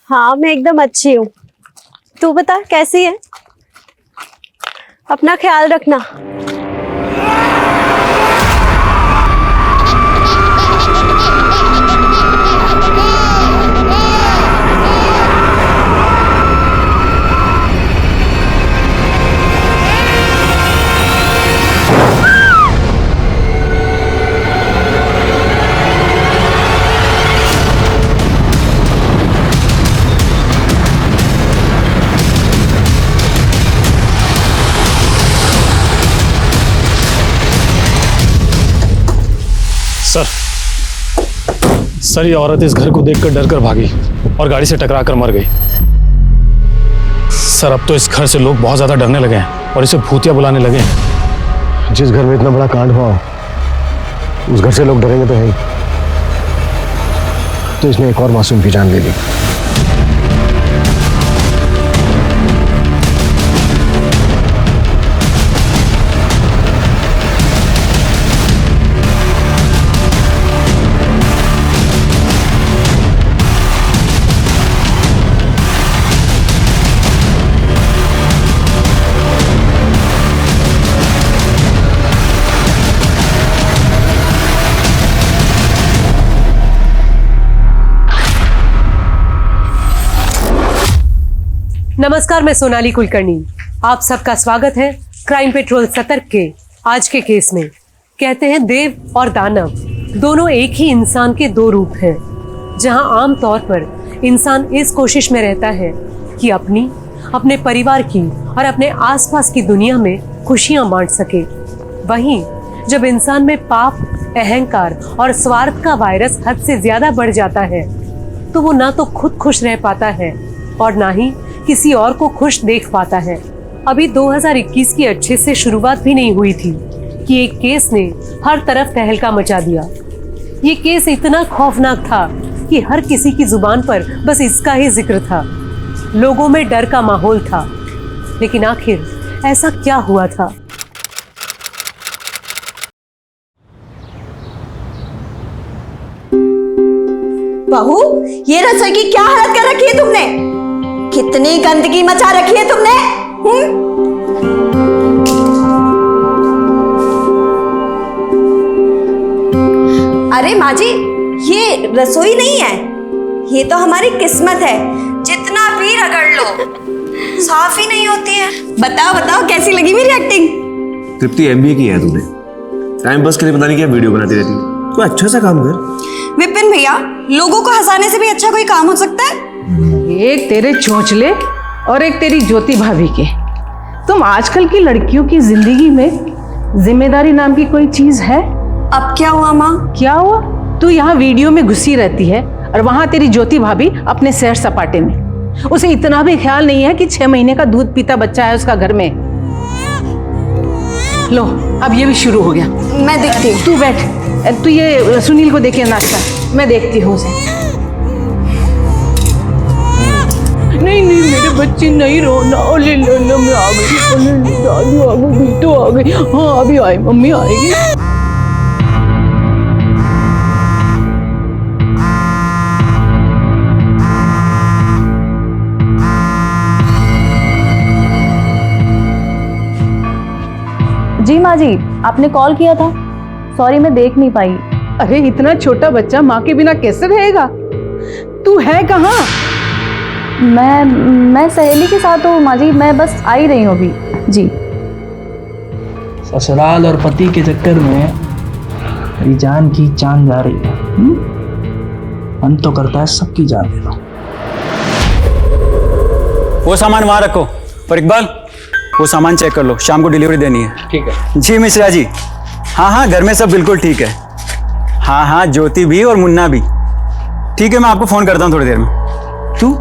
हाँ मैं एकदम अच्छी हूँ। तू बता कैसी है? अपना ख्याल रखना। सर ये औरत इस घर को देखकर डरकर भागी और गाड़ी से टकराकर मर गई। सर अब तो इस घर से लोग बहुत ज्यादा डरने लगे हैं और इसे भूतिया बुलाने लगे हैं। जिस घर में इतना बड़ा कांड हुआ उस घर से लोग डरेंगे तो है ही। तो इसने एक और मासूम की जान ले ली। नमस्कार, मैं सोनाली कुलकर्णी। आप सबका स्वागत है क्राइम पेट्रोल सतर्क के आज के केस में। कहते हैं देव और दानव दोनों एक ही इंसान के दो रूप हैं। जहां आम तौर पर इंसान इस कोशिश में रहता है कि अपने परिवार की और अपने आसपास की दुनिया में खुशियां बांट सके, वहीं जब इंसान में पाप, अहंकार और स्वार्थ का वायरस हद से ज्यादा बढ़ जाता है तो वो ना तो खुद खुश रह पाता है और ना ही किसी और को खुश देख पाता है। अभी 2021 की अच्छे से शुरुआत भी नहीं हुई थी कि एक केस ने हर तरफ तहलका मचा दिया। ये केस इतना खौफनाक था कि हर किसी की जुबान पर बस इसका ही जिक्र था। लोगों में डर का माहौल था, लेकिन आखिर ऐसा क्या हुआ था? बहू, ये रसोई की क्या हालत कर रखी है तुमने? कितनी गंदगी मचा रखी है तुमने? अरे माँ जी, ये रसोई नहीं है, ये तो हमारी किस्मत है। जितना भी रगड़ लो साफ ही नहीं होती है। बताओ बताओ कैसी लगी मेरी एक्टिंग? तृप्ति एमबीए की है तूने, टाइम पास के लिए पता नहीं क्या वीडियो बनाती रहती है। तो अच्छा सा काम कर। विपिन भैया, लोगों को हंसाने से भी अच्छा कोई काम हो सकता है? एक तेरे चोंचले और एक तेरी ज्योति भाभी के। तुम आजकल की लड़कियों की जिंदगी में जिम्मेदारी नाम की कोई चीज है? अब क्या हुआ माँ? क्या हुआ? तू यहाँ वीडियो में घुसी रहती है और वहां तेरी ज्योति भाभी अपने सैर सपाटे में। उसे इतना भी ख्याल नहीं है कि 6 महीने का दूध पीता बच्चा है उसका घर में। लो, अब ये भी शुरू हो गया। मैं देखती हूँ। तू बैठ, तू ये सुनील को देखे नाश्ता, मैं देखती हूँ उसे। नहीं नहीं मेरे बच्चे नहीं रोना। ओले लो, मैं आ गई। ओले दादी आ गई, बेटो आ गई। हाँ अभी आई, मम्मी आएगी। जी माँ जी, आपने कॉल किया था। सॉरी मैं देख नहीं पाई। अरे इतना छोटा बच्चा माँ के बिना कैसे रहेगा? तू है कहाँ? मैं सहेली के साथ हूँ माँ जी, मैं बस आ ही रही हूँ अभी। जी। ससुराल और पति के चक्कर में मेरी जान की जान जा रही है। मन तो करता है सबकी जान ले लो। वो सामान वहां रखो और इकबाल वो सामान चेक कर लो, शाम को डिलीवरी देनी है। ठीक है जी मिश्रा जी। हाँ घर में सब बिल्कुल ठीक है। हाँ ज्योति भी और मुन्ना भी ठीक है। मैं आपको फोन करता हूँ थोड़ी देर में। तू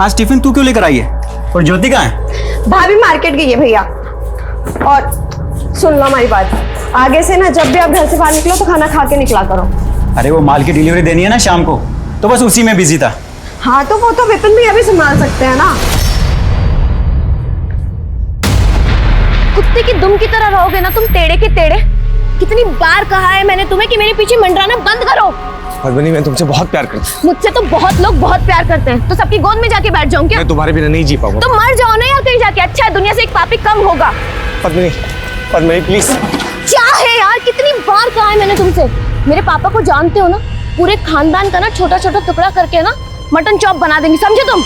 आज टिफिन तू क्यों लेकर आई है? और ज्योति कहाँ है? भाभी मार्केट गई है भैया। और सुन लो हमारी बात, आगे से ना जब भी आप घर से बाहर निकलो तो खाना खा के निकला करो। अरे वो माल की डिलीवरी देनी है ना शाम को, तो बस उसी में बिजी था। हाँ तो वो तो विपिन भैया भी संभाल सकते हैं ना। कुत्ते की दुम की तरह रहोगे ना तुम, टेढ़े के टेढ़े। कितनी बार कहा है मैंने तुम्हें कि मेरे पीछे मंडराना बंद करो। पद्मिनी मैं तुमसे बहुत प्यार करता हूँ। मुझसे तो बहुत लोग बहुत प्यार करते हैं, तो सबकी गोद में जाके बैठ जाऊं क्या? मैं तुम्हारे बिना नहीं जी पाऊंगा। तो मर जाओ ना यार कहीं जाके। अच्छा है दुनिया से एक पापी कम होगा। पद्मिनी, पद्मिनी प्लीज। क्या है यार, कितनी बार कहा है मैंने तुमसे। मेरे पापा को जानते हो ना, पूरे खानदान का ना छोटा छोटा टुकड़ा करके ना मटन चॉप बना देंगे, समझे तुम?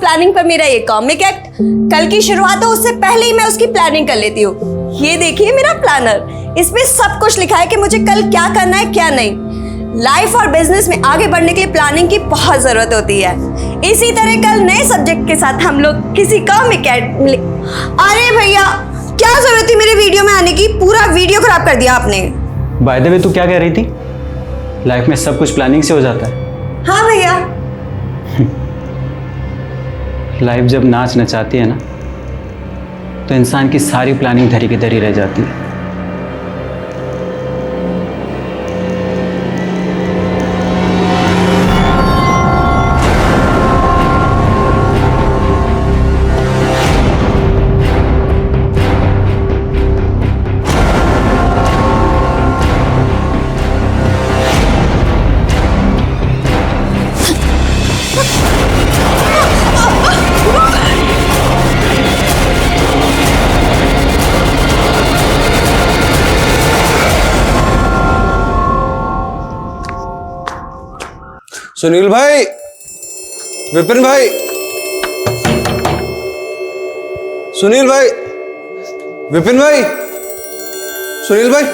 प्लानिंग पर मेरा ये कॉमिक एक्ट। कल की शुरुआत हो उससे पहले ही मैं उसकी प्लानिंग कर लेती हूँ। ये देखिए मेरा प्लानर, इसमें सब कुछ लिखा है कि मुझे कल क्या करना है क्या नहीं। लाइफ और बिजनेस में आगे बढ़ने के लिए प्लानिंग की बहुत जरूरत होती है। इसी तरह कल नए सब्जेक्ट के साथ हम लोग किसी कॉमिक एक्ट। अरे भैया क्या जरूरत थी मेरे वीडियो में आने की, पूरा वीडियो खराब कर दिया आपने। बाय द वे तू क्या कह रही थी? लाइफ में सब कुछ प्लानिंग से हो जाता है। हाँ भैया। लाइफ जब नाच नचाती है ना, तो इंसान की सारी प्लानिंग धरी की धरी रह जाती है। सुनील भाई, विपिन भाई, सुनील भाई, विपिन भाई, सुनील भाई,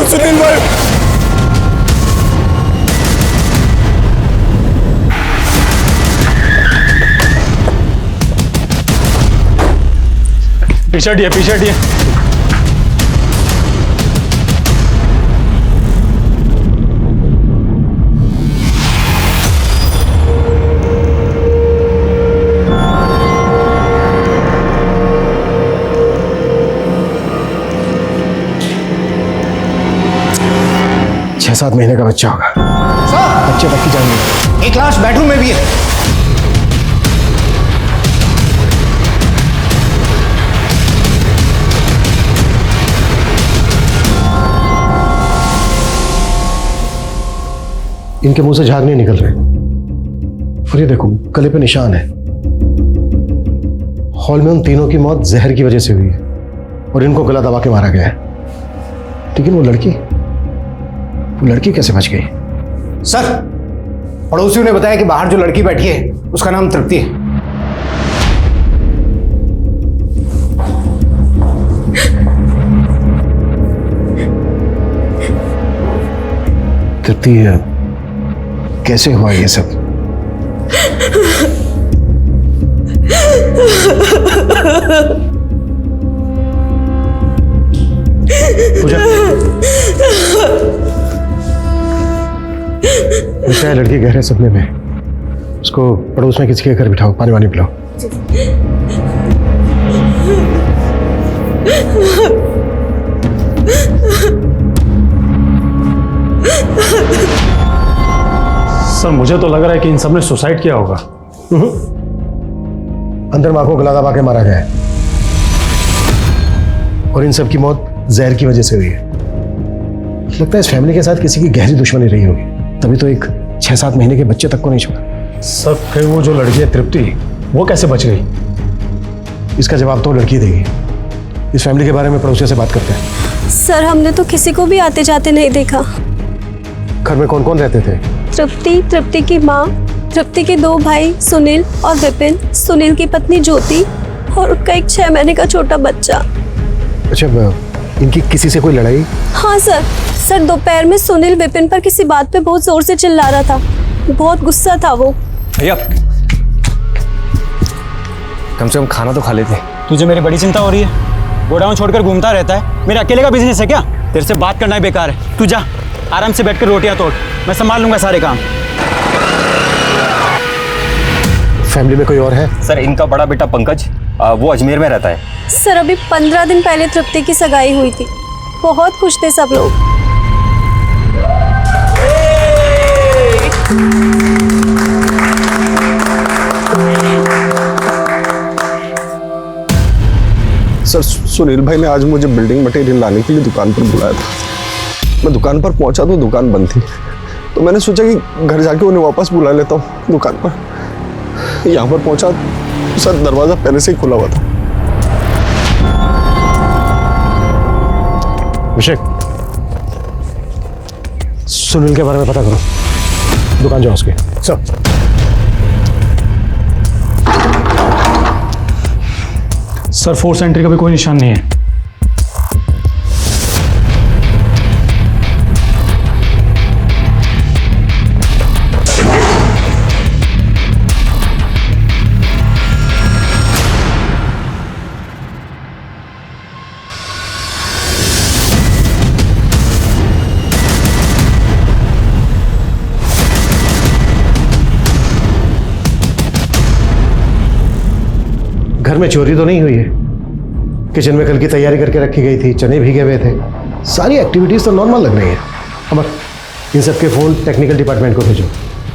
सुनील भाई। पीछे हटिए, पीछे हटिए। छह 7 महीने का बच्चा होगा। बच्चे तक की जाएंगे। एक लाश बेडरूम में भी है। इनके मुंह से झाग नहीं निकल रहे, और ये देखो गले पे निशान है। हॉल में उन तीनों की मौत जहर की वजह से हुई है और इनको गला दबा के मारा गया है। लेकिन वो लड़की कैसे बच गई? सर, पड़ोसियों ने बताया कि बाहर जो लड़की बैठी है उसका नाम तृप्ति है। तृप्ति, कैसे हुआ ये सब? पूजा, लगता है लड़की गहरे सपने में। उसको पड़ोस में किसी के घर बिठाओ, पानी वानी पिलाओ। सर मुझे तो लग रहा है कि इन सब ने सुसाइड किया होगा। अंदर मां को गला दबा के मारा गया है और इन सब की मौत जहर की वजह से हुई है। लगता है इस फैमिली के साथ किसी की गहरी दुश्मनी रही होगी, तभी तो एक 6-7 महीने के बच्चे तक को नहीं छोड़ा। सर फिर वो जो लड़की है तृप्ति, वो कैसे बच गई? इसका जवाब तो लड़की देगी। इस फैमिली के बारे में पड़ोसियों से बात करते हैं। सर हमने तो किसी को भी आते जाते नहीं देखा। घर में कौन कौन रहते थे? तृप्ति की माँ, तृप्ति के 2 भाई सुनील और विपिन, सुनील की पत्नी ज्योति और उनका एक 6 महीने का छोटा बच्चा। अच्छा, इनकी किसी से कोई लड़ाई? हाँ सर दोपहर में सुनील विपिन पर किसी बात पे बहुत जोर से चिल्ला रहा था। बहुत गुस्सा था वो। भैया कम से कम खाना तो खा लेते। तुझे मेरी बड़ी चिंता हो रही है? गोडाउन छोड़कर घूमता रहता है, मेरे अकेले का बिजनेस है क्या? तेरे से बात करना ही बेकार है। तू जा, आराम से बैठकर रोटियां तोड़, मैं संभाल लूंगा सारे काम। फैमिली में कोई और है? सर, इनका बड़ा बेटा पंकज, वो अजमेर में रहता है। सर अभी 15 दिन पहले तृप्ति की सगाई हुई थी, बहुत खुश थे सब लोग। सर, सुनील भाई ने आज मुझे बिल्डिंग मटेरियल लाने के लिए दुकान पर बुलाया था। मैं दुकान पर पहुंचा तो दुकान बंद थी, तो मैंने सोचा कि घर जाके उन्हें वापस बुला लेता हूँ दुकान पर। यहाँ पर पहुंचा तो सर दरवाजा पहले से ही खुला हुआ था। अभिषेक, सुनील के बारे में पता करो, दुकान जाओ उसके। सर सर, फोर्स एंट्री का भी कोई निशान नहीं है। घर में चोरी तो नहीं हुई है? किचन में कल की तैयारी करके रखी गई थी, चने भीगे हुए थे, सारी एक्टिविटीज तो नॉर्मल लग रही है। अमर, इन सबके फोन टेक्निकल डिपार्टमेंट को भेजो।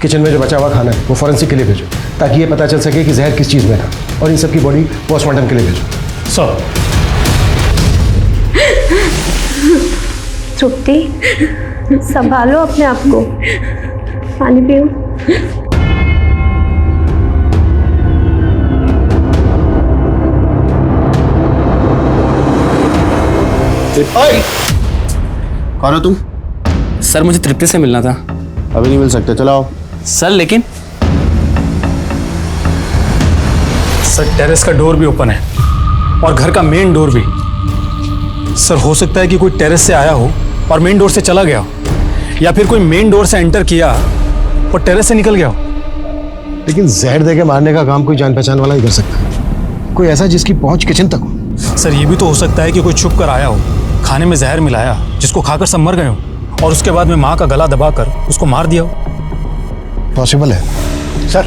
किचन में जो बचा हुआ खाना है वो फॉरेंसिक के लिए भेजो, ताकि ये पता चल सके कि जहर किस चीज़ में था, और इन सबकी बॉडी पोस्टमार्टम के लिए भेजो। सर, तृप्ति, संभालो अपने आप को, पानी पियो। कौन हो तुम? सर, मुझे तृप्ति से मिलना था। अभी नहीं मिल सकते, चलाओ। सर लेकिन सर, टेरेस का डोर भी ओपन है और घर का मेन डोर भी। सर, हो सकता है कि कोई टेरेस से आया हो और मेन डोर से चला गया हो, या फिर कोई मेन डोर से एंटर किया और टेरेस से निकल गया हो। लेकिन जहर देके मारने का काम कोई जान पहचान वाला ही कर सकता है, कोई ऐसा जिसकी पहुंच किचन तक हो। सर, ये भी तो हो सकता है कि कोई छुप कर आया हो, खाने में जहर मिलाया, जिसको खाकर सब मर गए हो, और उसके बाद में माँ का गला दबाकर उसको मार दिया हो। पॉसिबल है सर।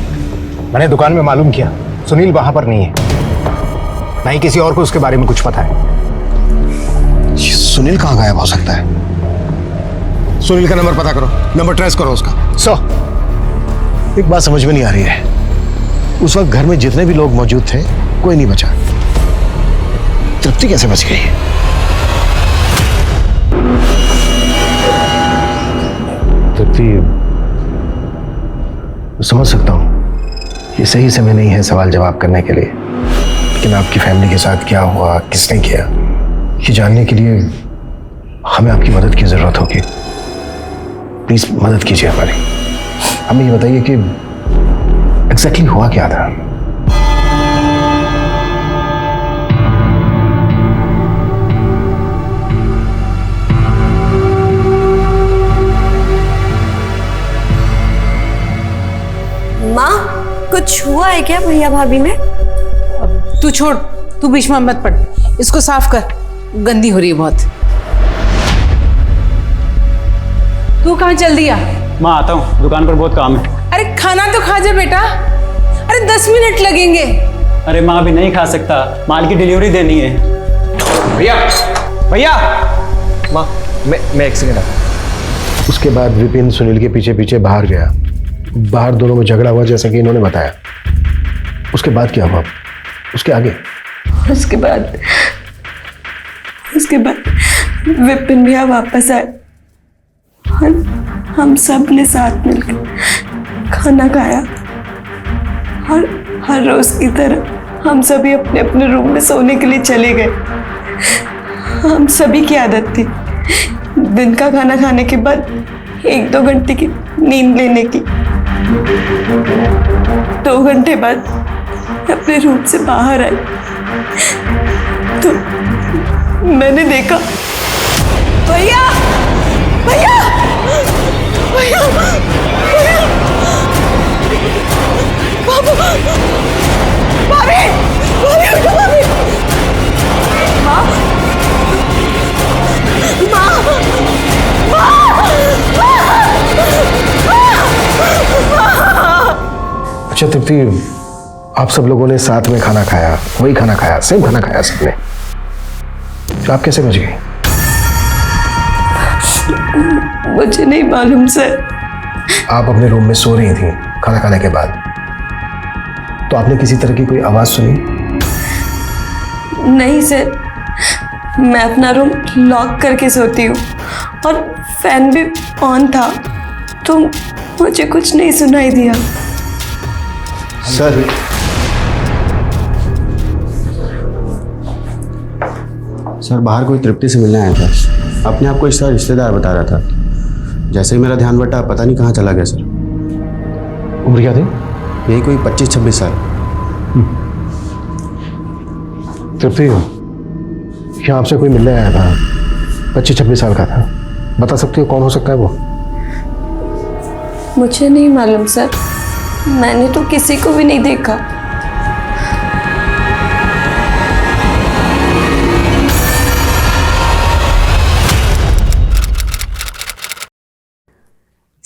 मैंने दुकान में मालूम किया, सुनील वहां पर नहीं है, ना ही किसी और को उसके बारे में कुछ पता है। सुनील कहाँ गायब हो सकता है? सुनील का नंबर पता करो, नंबर ट्रेस करो उसका। सर, एक बात समझ में नहीं आ रही है, उस वक्त घर में जितने भी लोग मौजूद थे कोई नहीं बचा, तृप्ति कैसे बच गई? तृप्ति, समझ सकता हूं ये सही समय नहीं है सवाल जवाब करने के लिए, लेकिन आपकी फैमिली के साथ क्या हुआ, किसने किया, ये जानने के लिए हमें आपकी मदद की जरूरत होगी। प्लीज मदद कीजिए हमारी। हमें ये बताइए कि एग्जैक्टली हुआ क्या था? माँ, कुछ हुआ है क्या भैया भाभी में? तू छोड़, तू बीच में मत पड़, इसको साफ कर, गंदी हो रही है बहुत। तू कहाँ चल दिया? माँ, आता हूँ, दुकान पर बहुत काम है। अरे खाना तो खा जा बेटा, अरे 10 मिनट लगेंगे। अरे माँ, अभी नहीं खा सकता, माल की डिलीवरी देनी है। भैया, भैया। माँ, मैं एक सेकंड आता। उसके बाद विपिन सुनील के पीछे पीछे बाहर गया, बाहर दोनों में झगड़ा हुआ जैसा कि इन्होंने बताया। उसके बाद क्या हुआ? उसके आगे? उसके बाद विपिन भैया वापस आए और हम सब ने साथ मिलकर खाना खाया, और हर रोज की तरह हम सभी अपने अपने रूम में सोने के लिए चले गए। हम सभी की आदत थी दिन का खाना खाने के बाद 1-2 घंटे की नींद लेने की। 2 घंटे बाद अपने रूम से बाहर आई तो मैंने देखा भैया भैया भैया भैया बाबू, भाभी भाभी, भाभी अच्छा तृप्ति, आप सब लोगों ने साथ में खाना खाया, वही खाना खाया, सेम खाना खाया सबने, तो आप कैसे बच गई? मुझे नहीं मालूम सर। आप अपने रूम में सो रही थी खाना खाने के बाद, तो आपने किसी तरह की कोई आवाज सुनी? नहीं सर, मैं अपना रूम लॉक करके सोती हूँ और फैन भी ऑन था, तो मुझे कुछ नहीं सुनाई दिया। सर, सर बाहर कोई तृप्ति से मिलने आया था, अपने आप को इसका रिश्तेदार बता रहा था। जैसे ही मेरा ध्यान बटा, पता नहीं कहाँ चला गया सर। उम्र क्या थी? यही कोई 25-26 साल। तृप्ति, यहाँ आपसे कोई मिलने आया था, 25-26 साल का था, बता सकती हो कौन हो सकता है वो? मुझे नहीं मालूम सर, मैंने तो किसी को भी नहीं देखा।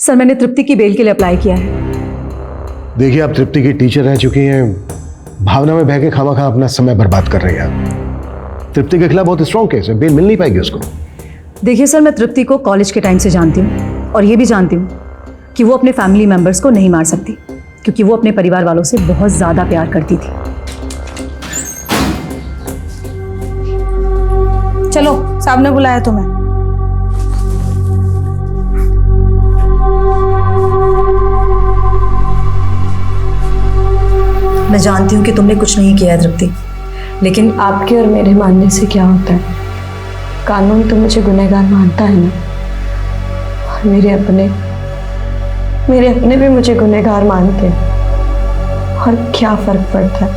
सर मैंने तृप्ति की बेल के लिए अप्लाई किया है। देखिए, आप तृप्ति की टीचर रह चुकी हैं, भावना में बह के खामखा अपना समय बर्बाद कर रही हैं। तृप्ति के खिलाफ बहुत स्ट्रॉन्ग केस है, बेल मिल नहीं पाएगी उसको। देखिए सर, मैं तृप्ति को कॉलेज के टाइम से जानती हूँ और ये भी जानती हूँ कि वो अपने फैमिली मेंबर्स को नहीं मार सकती, क्योंकि वो अपने परिवार वालों से बहुत ज़्यादा प्यार करती थी। चलो, साहब ने बुलाया तुम्हें। मैं जानती हूँ कि तुमने कुछ नहीं किया है तृप्ति, लेकिन आपके और मेरे मानने से क्या होता है? कानून तो मुझे गुनहगार मानता है ना, और मेरे अपने भी मुझे गुनहगार मानते हैं, और क्या फर्क पड़ता है?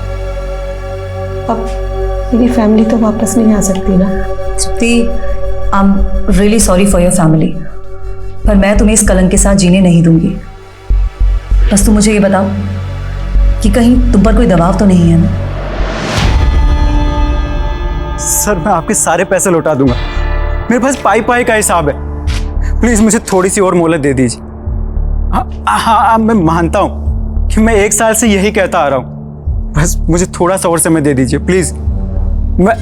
अब मेरी फैमिली तो वापस नहीं आ सकती ना। Tripti, I am really sorry for your family, पर मैं तुम्हें इस कलंक के साथ जीने नहीं दूंगी। बस तुम मुझे ये बताओ कि कहीं तुम पर कोई दबाव तो नहीं है ना? सर मैं आपके सारे पैसे लौटा दूंगा, मेरे पास पाई का हिसाब है। प्लीज मुझे थोड़ी सी और मोहलत दे दीजिए। हाँ, मैं मानता हूँ कि मैं 1 साल से यही कहता आ रहा हूँ, बस मुझे थोड़ा सा और समय दे दीजिए प्लीज। मैं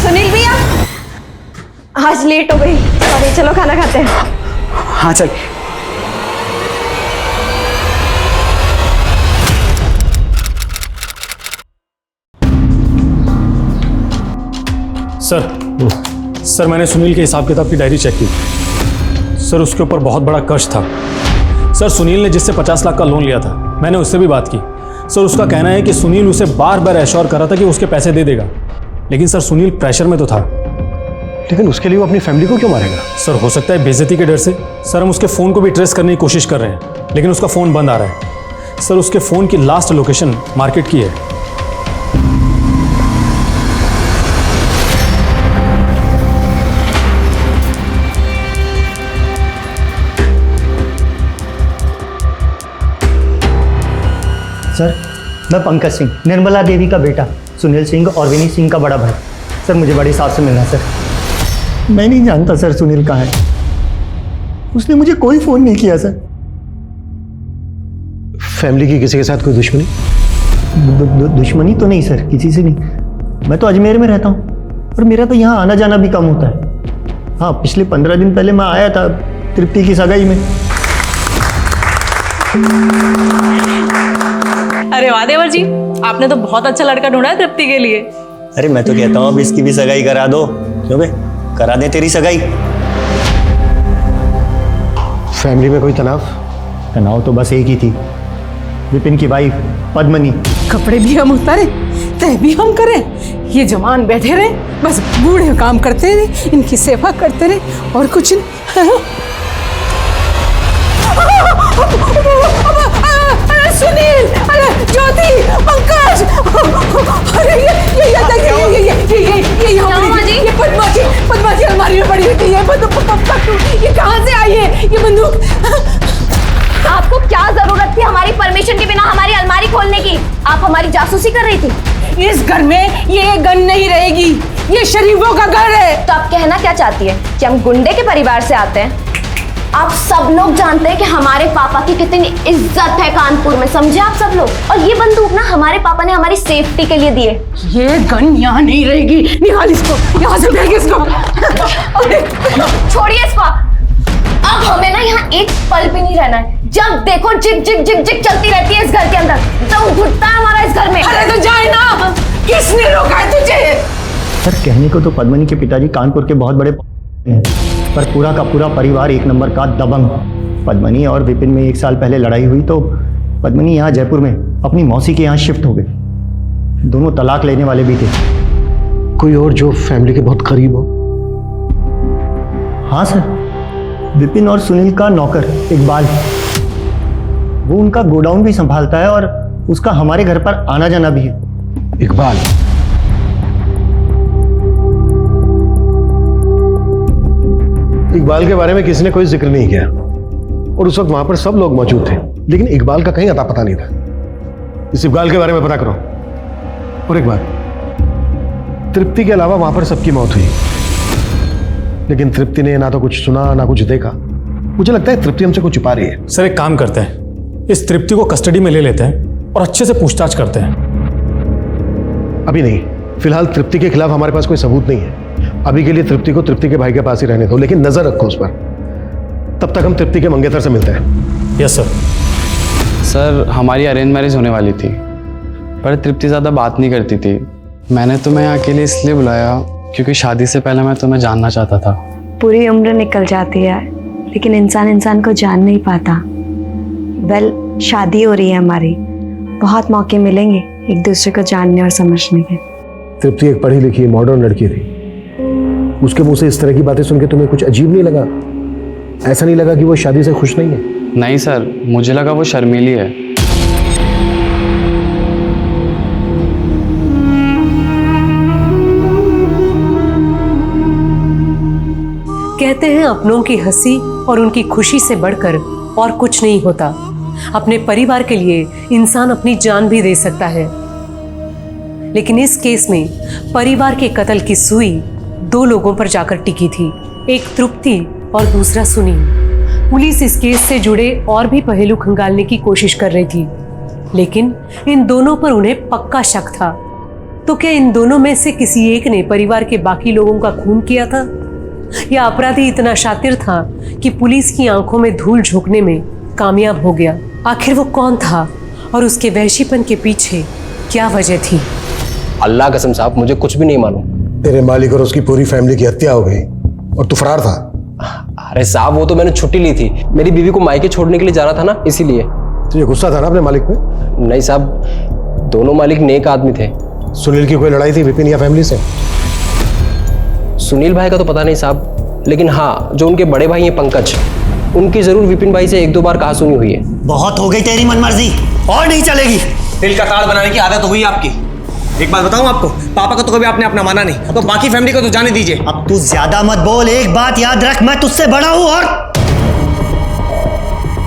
सुनील भैया, आज लेट हो गई, सॉरी, चलो खाना खाते हैं। हाँ चल। सर मैंने सुनील के हिसाब किताब की डायरी चेक की। सर उसके ऊपर बहुत बड़ा कर्ज था। सर सुनील ने जिससे 50 लाख का लोन लिया था, मैंने उससे भी बात की। सर उसका कहना है कि सुनील उसे बार बार एश्योर कर रहा था कि उसके पैसे दे देगा, लेकिन सर सुनील प्रेशर में तो था। लेकिन उसके लिए वो अपनी फैमिली को क्यों मारेगा? सर हो सकता है बेइज्जती के डर से। सर हम उसके फ़ोन को भी ट्रेस करने की कोशिश कर रहे हैं, लेकिन उसका फ़ोन बंद आ रहा है। सर उसके फ़ोन की लास्ट लोकेशन मार्केट की है। सर मैं पंकज सिंह, निर्मला देवी का बेटा, सुनील सिंह और विनीत सिंह का बड़ा भाई। सर मुझे बड़ी साहब से मिलना है सर। मैं नहीं जानता सर सुनील कहाँ है, उसने मुझे कोई फ़ोन नहीं किया सर। फैमिली की किसी के साथ कोई दुश्मनी? दुश्मनी तो नहीं सर, किसी से नहीं। मैं तो अजमेर में रहता हूँ और मेरा तो यहाँ आना जाना भी कम होता है। हाँ, पिछले 15 दिन पहले मैं आया था तृप्ति की सगाई में। अरे वाह देवर जी, आपने तो बहुत अच्छा लड़का ढूंढा है तृप्ति के लिए। अरे मैं तो कहता हूँ अब इसकी भी सगाई करा दो। क्यों बे, करा दे तेरी सगाई। फैमिली में कोई तनाव? तनाव तो बस एक ही थी, विपिन की वाइफ पद्मनी। कपड़े भी हम उतारे, तय भी हम करें, ये जवान बैठे रहे, बस बूढ़े काम करते रहे, इनकी सेवा करते रहे और कुछ नहीं। अरे सुनील, अरे ज्योति, पंकज, अरे ये पद्मा की अलमारी में पड़ी हुई थी। ये कहाँ से आई है ये बंदूक? जासूसी कर रही थी? इस घर में ये गन नहीं रहेगी, ये शरीफों का घर है। तो आप कहना क्या चाहती है कि हम गुंडे के परिवार से आते हैं? आप सब लोग जानते हैं कि हमारे पापा की कितनी इज्जत है कानपुर में, समझे आप सब लोग। और ये बंदूक ना हमारे पापा ने हमारी सेफ्टी के लिए दी है। ये गन यहाँ नहीं रहेगी, निकाल इसको, यहाँ से फेंक इसको। छोड़िए इसको। अब हमें ना यहाँ एक पल भी नहीं रहना है। जब देखो जिग जिग जिग जिग चलती रहती है इस घर के अंदर, दम घुटता है हमारा इस घर में। अरे तो जाए ना, किसने रोका है तुझे? सर कहने को तो पद्मनी के पिताजी कानपुर के बहुत बड़े हैं, पर पूरा का पूरा परिवार एक नंबर का दबंग। पद्मनी और विपिन में 1 साल पहले लड़ाई हुई तो पद्मनी यहाँ जयपुर में अपनी मौसी के यहाँ शिफ्ट हो गए। दोनों तलाक लेने वाले भी थे। कोई और जो फैमिली के बहुत करीब हो? हाँ सर, विपिन और सुनील का नौकर इकबाल, वो उनका गोडाउन भी संभालता है और उसका हमारे घर पर आना जाना भी है। इकबाल? इकबाल के बारे में किसी ने कोई जिक्र नहीं किया और उस वक्त वहां पर सब लोग मौजूद थे, लेकिन इकबाल का कहीं अता पता नहीं था। इस इकबाल के बारे में पता करो। और एक बात, तृप्ति के अलावा वहां पर सबकी मौत हुई, लेकिन तृप्ति ने ना तो कुछ सुना ना कुछ देखा। मुझे लगता है तृप्ति हमसे कुछ छुपा रही है। सर एक काम करते हैं, इस तृप्ति को कस्टडी में ले लेते हैं और अच्छे से पूछताछ करते हैं। अभी नहीं, फिलहाल तृप्ति के खिलाफ हमारे पास कोई सबूत नहीं है। अभी के लिए तृप्ति को तृप्ति के भाई के पास ही रहने दो, लेकिन नजर रखो उस पर। तब तक हम तृप्ति के मंगेतर से मिलते हैं। Yes sir. सर हमारी अरेंज मैरिज होने वाली थी, पर तृप्ति ज़्यादा बात नहीं करती थी। मैंने तुम्हें यहाँ के लिए इसलिए बुलाया क्योंकि शादी से पहले मैं तुम्हें जानना चाहता था। पूरी उम्र निकल जाती है लेकिन इंसान को जान नहीं पाता। वेल, शादी हो रही है हमारी, बहुत मौके मिलेंगे एक दूसरे को जानने और समझने के। तृप्ति एक पढ़ी लिखी मॉडर्न लड़की थी, उसके मुंह से इस तरह की बातें सुन के तुम्हें कुछ अजीब नहीं लगा? ऐसा नहीं लगा कि वो शादी से खुश नहीं है? नहीं सर, मुझे लगा वो शर्मीली है। कहते हैं अपनों की हंसी और उनकी खुशी से बढ़कर और कुछ नहीं होता। अपने परिवार के लिए इंसान अपनी जान भी दे सकता है, लेकिन इस केस में परिवार के कत्ल की सुई 2 लोगों पर जाकर टिकी थी, एक तृप्ति और दूसरा सुनील। पुलिस इस केस से जुड़े और भी पहलू खंगालने की कोशिश कर रही थी, लेकिन इन दोनों पर उन्हें पक्का शक था। तो क्या इन दोनों में से किसी एक ने परिवार के बाकी लोगों का खून किया था, या अपराधी इतना शातिर था कि पुलिस की आंखों में धूल झोंकने में कामयाब हो गया? आखिर वो कौन था और उसके वहशीपन के पीछे क्या वजह थी? अल्लाह कसम साहब, मुझे कुछ भी नहीं मालूम। तेरे मालिक और उसकी पूरी फैमिली की हत्या हो गई और तू फरार था। अरे साहब, वो तो मैंने छुट्टी ली थी, मेरी बीवी को मायके छोड़ने के लिए जाना था ना, इसीलिए। तुझे गुस्सा था ना अपने मालिक पे? नहीं साहब, दोनों मालिक नेक आदमी थे। सुनील की कोई लड़ाई थी विपिन या फैमिली से? सुनील भाई का तो पता नहीं साहब, लेकिन हाँ, जो उनके बड़े भाई हैं पंकज, उनकी जरूर विपिन भाई से 1-2 बार कहा सुनी हुई है। बहुत हो गई तेरी मनमर्जी, और नहीं चलेगी। दिल का ताड़ बनाने की आदत हो गई आपकी। एक बात बताऊं आपको, पापा का तो कभी आपने अपना माना नहीं, तो बाकी फैमिली को तो जाने दीजिए। अब तू ज्यादा मत बोल, एक बात याद रख, मैं तुझसे बड़ा हूं। और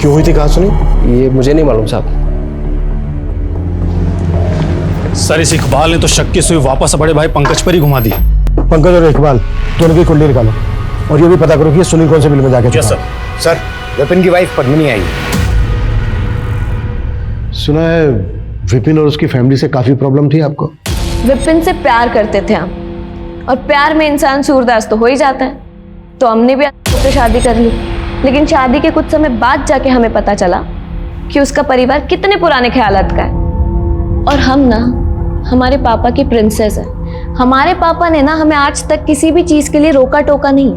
क्यों हुई थी कहा सुनी? ये मुझे नहीं मालूम साहब। सर इस इकबाल ने तो शक की सुई वापस बड़े भाई पंकज पर ही घुमा दी। पंकज और इकबाल दोनों की कुंडली निकालो और ये भी पता करो कि ये सुनील कौन से बिल में जाके यस सर। सर, विपिन की वाइफ पद्मिनी आई। सुना है विपिन और उसकी फैमिली से काफी प्रॉब्लम थी आपको? विपिन से प्यार करते थे हम, और प्यार में इंसान सूरदास तो हो ही जाता है, तो हमने भी उससे शादी कर ली। लेकिन शादी के कुछ समय बाद जाके हमें पता चला कि उसका परिवार कितने पुराने ख्यालात का है। और हम ना हमारे पापा की प्रिंसेस है। हमारे पापा ने ना हमें आज तक किसी भी चीज के लिए रोका टोका नहीं,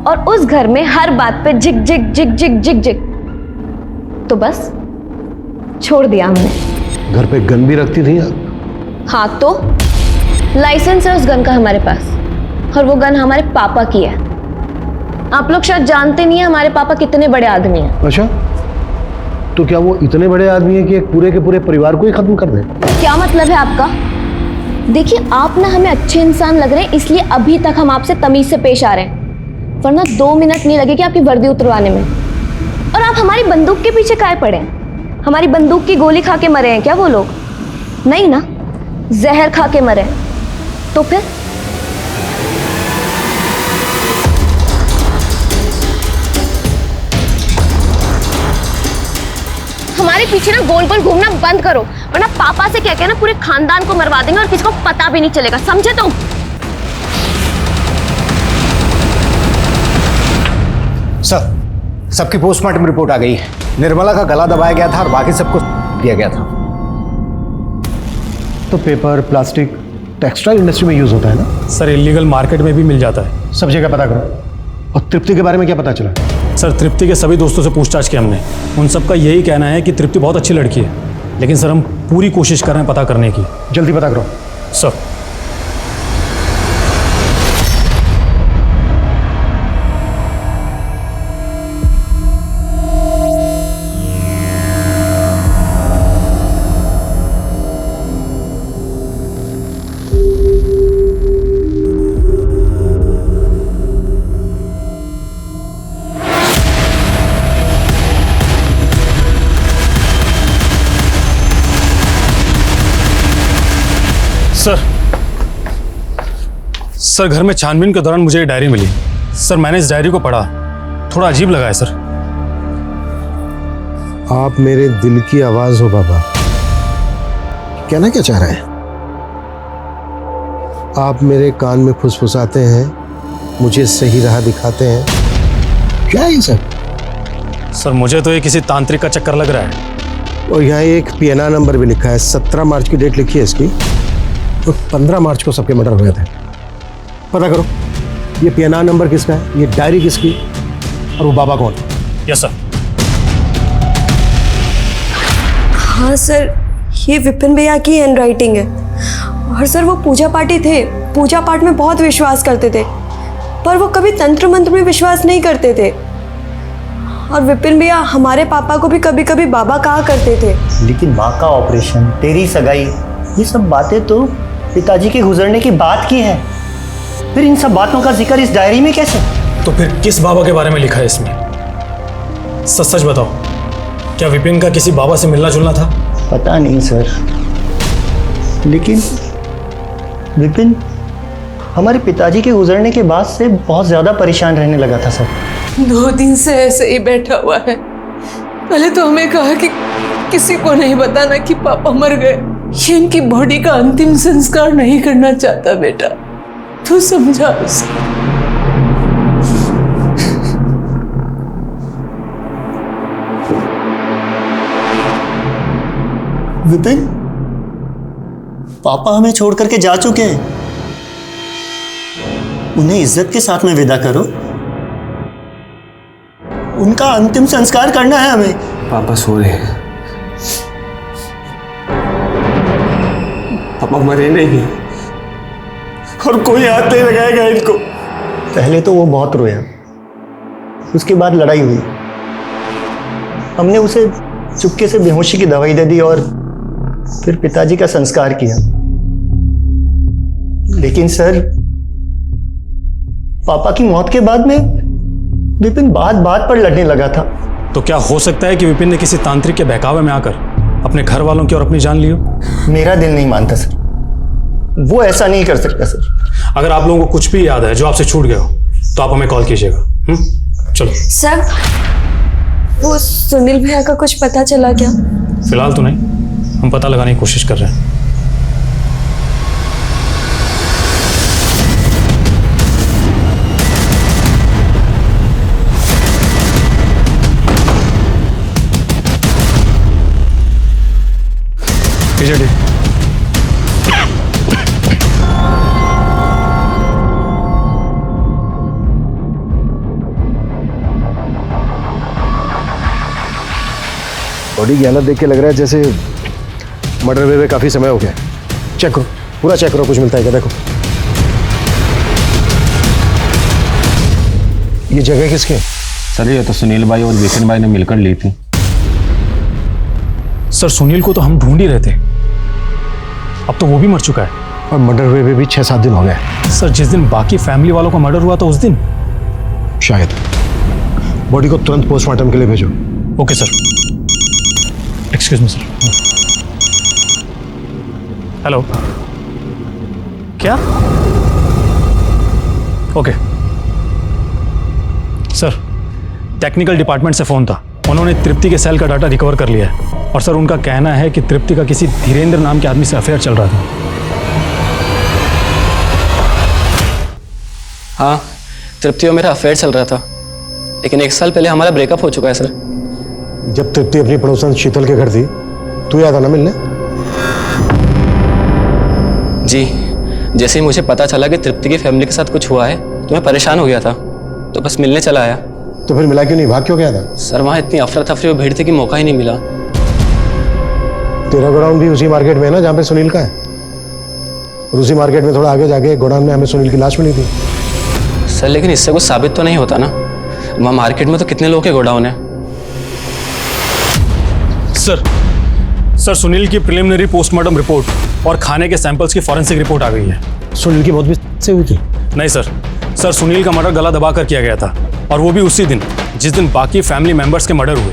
और उस घर में हर बात पे जिग जिग जिग जिग जिग जिग, तो बस छोड़ दिया हमने। घर पे गन भी रखती थी आप? हाँ, तो लाइसेंस है उस गन का हमारे पास, और वो गन हमारे पापा की है। आप लोग शायद जानते नहीं है हमारे पापा कितने बड़े आदमी हैं। अच्छा, तो क्या वो इतने बड़े आदमी हैं कि एक पूरे के पूरे परिवार को ही खत्म कर दें? क्या मतलब है आपका? देखिए, आप ना हमें अच्छे इंसान लग रहे हैं, इसलिए अभी तक हम आपसे तमीज से पेश आ रहे हैं, वरना 2 मिनट नहीं लगेगी आपकी वर्दी उतरवाने में। और आप हमारी बंदूक के पीछे काहे पड़े हैं? हमारी बंदूक की गोली खा के मरे हैं क्या वो लोग? नहीं ना। जहर खा के मरे तो फिर? हमारे पीछे ना गोल गोल घूमना बंद करो, वरना पापा से कह के ना पूरे खानदान को मरवा देंगे और किसी को पता भी नहीं चलेगा, समझे तुम? सर, सबकी पोस्टमार्टम रिपोर्ट आ गई है। निर्मला का गला दबाया गया था और बाकी सबको दिया गया था। तो पेपर, प्लास्टिक टेक्सटाइल इंडस्ट्री में यूज होता है ना सर? इलीगल मार्केट में भी मिल जाता है। सब जगह पता करो। और तृप्ति के बारे में क्या पता चला? सर, तृप्ति के सभी दोस्तों से पूछताछ की हमने। उन सबका यही कहना है कि तृप्ति बहुत अच्छी लड़की है, लेकिन सर हम पूरी कोशिश कर रहे हैं पता करने की। जल्दी पता करो सर। सर, घर में छानबीन के दौरान मुझे ये डायरी मिली। सर, मैंने इस डायरी को पढ़ा, थोड़ा अजीब लगा है सर। आप मेरे दिल की आवाज हो बाबा। कहना क्या चाह रहे हैं? आप मेरे कान में फुसफुसाते हैं, मुझे सही राह दिखाते हैं। क्या है ये सब? सर, मुझे तो ये किसी तांत्रिक का चक्कर लग रहा है। और यहाँ एक PNR नंबर भी लिखा है। 17 मार्च की डेट लिखी है इसकी। तो 15 मार्च को सबके मर्डर हुए थे। पता करो ये PNR नंबर किसका है, ये डायरी किसकी, और वो बाबा कौन? Yes sir. हाँ सर, ये विपिन भैया की हैंड राइटिंग है। और सर वो पूजा पाठी थे, पूजा पाठ में बहुत विश्वास करते थे, पर वो कभी तंत्र मंत्र में विश्वास नहीं करते थे। और विपिन भैया हमारे पापा को भी कभी कभी बाबा कहा करते थे। लेकिन माँ का ऑपरेशन, तेरी सगाई, ये सब बातें तो पिताजी के गुजरने की बात की है। फिर इन सब बातों का जिक्र इस डायरी में कैसे? तो फिर किस बाबा के बारे में लिखा है इसमें? सच सच बताओ, क्या विपिन का किसी बाबा से मिलना जुलना था? पता नहीं सर, लेकिन विपिन हमारे पिताजी के गुजरने के बाद से बहुत ज्यादा परेशान रहने लगा था सर। 2 दिन से ऐसे ही बैठा हुआ है। पहले तो हमें कहा कि किसी को नहीं बताना कि पापा मर गए। ये इनकी बॉडी का अंतिम संस्कार नहीं करना चाहता बेटा, तू समझा उसे। विपिन, पापा हमें छोड़ करके जा चुके हैं, उन्हें इज्जत के साथ में विदा करो। उनका अंतिम संस्कार करना है हमें। पापा सो रहे हैं। पापा मरे नहीं और कोई हाथ नहीं लगाएगा इनको। पहले तो वो बहुत रोया, उसके बाद लड़ाई हुई। हमने उसे चुपके से बेहोशी की दवाई दे दी और फिर पिताजी का संस्कार किया। लेकिन सर, पापा की मौत के बाद में विपिन बात बात पर लड़ने लगा था। तो क्या हो सकता है कि विपिन ने किसी तांत्रिक के बहकावे में आकर अपने घर वालों की और अपनी जान ली हो? मेरा दिल नहीं मानता सर, वो ऐसा नहीं कर सकता सर। अगर आप लोगों को कुछ भी याद है जो आपसे छूट गया हो तो आप हमें कॉल कीजिएगा। चलो सर, वो सुनील भैया का कुछ पता चला क्या? फिलहाल तो नहीं, हम पता लगाने की कोशिश कर रहे हैं। बॉडी की हालत देख के लग रहा है जैसे मर्डर हुए काफी समय हो गया। चेक करो, पूरा चेक करो, कुछ मिलता है क्या? देखो ये जगह किसकी है? सर ये तो सुनील भाई और विपिन भाई ने मिलकर ली थी। सर, सुनील को तो हम ढूंढ ही रहे थे, अब तो वो भी मर चुका है। और मर्डर हुए भी 6-7 दिन हो गए। सर, जिस दिन बाकी फैमिली वालों का मर्डर हुआ था उस दिन शायद। बॉडी को तुरंत पोस्टमार्टम के लिए भेजो। Okay sir. Excuse me sir. Hello, क्या? ओके सर, टेक्निकल डिपार्टमेंट से फ़ोन था। उन्होंने तृप्ति के सेल का डाटा रिकवर कर लिया है और सर उनका कहना है कि तृप्ति का किसी धीरेन्द्र नाम के आदमी से अफेयर चल रहा था। हाँ, तृप्ति और मेरा अफेयर चल रहा था, लेकिन 1 साल पहले हमारा ब्रेकअप हो चुका है सर। जब तृप्ति अपनी पड़ोसन शीतल के घर थी, तू याद आना मिलने? जी, जैसे ही मुझे पता चला कि तृप्ति की फैमिली के साथ कुछ हुआ है तो मैं परेशान हो गया था, तो बस मिलने चला आया। तो फिर मिला क्यों नहीं? भाग क्यों गया था? सर वहाँ इतनी अफरा तफरी और भीड़ थी कि मौका ही नहीं मिला। तेरा गोडाउन भी उसी मार्केट में है ना जहाँ पे सुनील का है? और उसी मार्केट में थोड़ा आगे जाके गोडाउन में हमें सुनील की लाश मिली थी। सर लेकिन इससे कुछ साबित तो नहीं होता ना, वहाँ मार्केट में तो कितने लोगों के गोडाउन है। सर सुनील की प्रिलिमिनरी पोस्टमार्टम रिपोर्ट और खाने के सैंपल्स की फॉरेंसिक रिपोर्ट आ गई है। सुनील की मौत भी से हुई थी? नहीं सर सुनील का मर्डर गला दबाकर किया गया था, और वो भी उसी दिन जिस दिन बाकी फैमिली मेंबर्स के मर्डर हुए।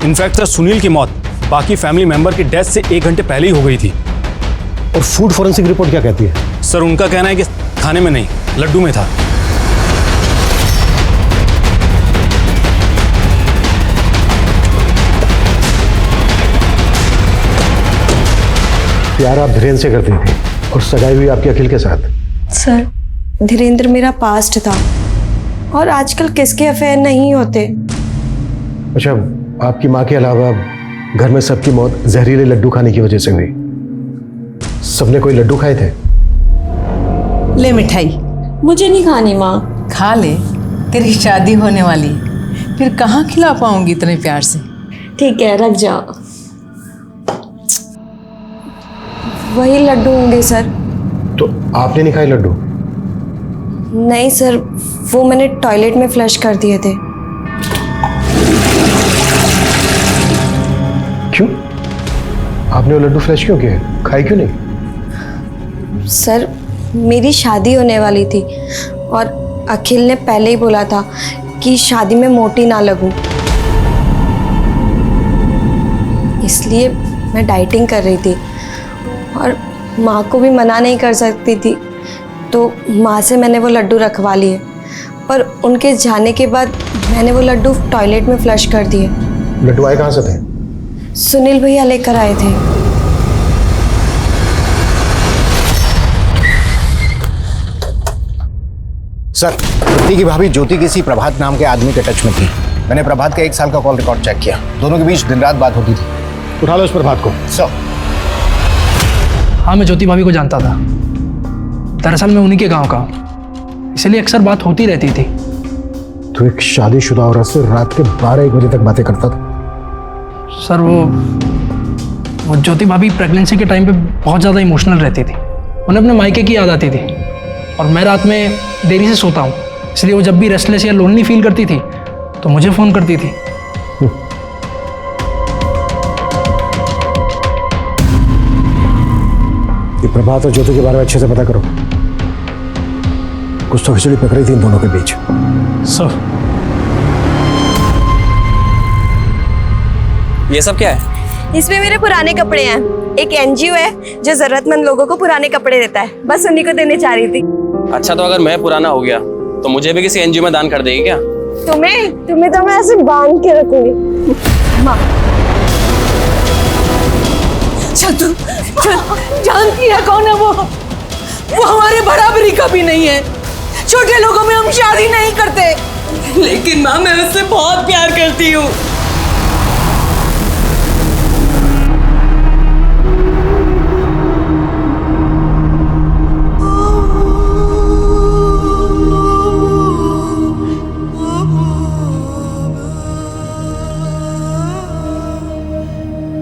इनफैक्ट सर सुनील की मौत बाकी फैमिली मेंबर की डेथ से 1 घंटे पहले ही हो गई थी। और फूड फॉरेंसिक रिपोर्ट क्या कहती है? सर उनका कहना है कि खाने में नहीं, लड्डू में था। प्यार आप धीरेन्द्र से करती थी और सगाई हुई आपकी अखिल के साथ। सर धीरेन्द्र मेरा पास्ट था, और आजकल किसके अफेयर नहीं होते। अच्छा, आपकी माँ के अलावा घर में सबकी मौत जहरीले लड्डू खाने की वजह से हुई। सबने कोई लड्डू खाए थे? ले मिठाई। मुझे नहीं खानी माँ। खा ले, तेरी शादी होने वाली, फिर कहाँ खिला पाऊंगी इतने प्यार से। ठीक है, रख जाओ। वही लड्डू होंगे सर। तो आपने नहीं खाए लड्डू? नहीं सर, वो मैंने टॉयलेट में फ्लश कर दिए थे। क्यों? आपने वो लड्डू फ्लश क्यों किए? खाए क्यों नहीं? सर मेरी शादी होने वाली थी, और अखिल ने पहले ही बोला था कि शादी में मोटी ना लगूं, इसलिए मैं डाइटिंग कर रही थी और माँ को भी मना नहीं कर सकती थी, तो माँ से मैंने वो लड्डू रखवा लिए। पर उनके जाने के बाद मैंने वो लड्डू टॉयलेट में फ्लश कर दिए। लड्डू आए कहाँ से थे? सुनील भैया लेकर आए थे। सर, तृप्ति की भाभी ज्योति किसी प्रभात नाम के आदमी के टच में थी। मैंने प्रभात का 1 साल का कॉल रिकॉर्ड चेक किया, दोनों के बीच दिन रात बात होती थी। उठा लो उस प्रभात को। सर। हाँ, मैं ज्योति भाभी को जानता था। दरअसल मैं उन्हीं के गांव का हूँ, इसलिए अक्सर बात होती रहती थी। तो एक शादीशुदा औरत से रात के 12-1 बजे तक बातें करता था? सर वो ज्योति भाभी प्रेगनेंसी के टाइम पे बहुत ज़्यादा इमोशनल रहती थी। उन्हें अपने मायके की याद आती थी, और मैं रात में देरी से सोता हूँ, इसलिए वो जब भी रेस्टलेस या लोनली फील करती थी तो मुझे फ़ोन करती थी। ये प्रभात और ज्योति के बारे में अच्छे से पता करो। कुछ तो खिचड़ी पक रही थी इन दोनों के बीच। सर ये सब क्या है? इसमें मेरे पुराने कपड़े हैं। एक एनजीओ है जो जरूरतमंद लोगों को पुराने कपड़े देता है, बस उन्हीं को देने चाह रही थी। अच्छा, तो अगर मैं पुराना हो गया तो मुझे भी किसी एनजीओ में दान कर देगी क्या? तुम्हें तो मैं ऐसे बांध के रखूंगी। माँ तू जानती है कौन है वो हमारे बराबरी का भी नहीं है। छोटे लोगों में हम शादी नहीं करते। लेकिन माँ, मैं उससे बहुत प्यार करती हूँ।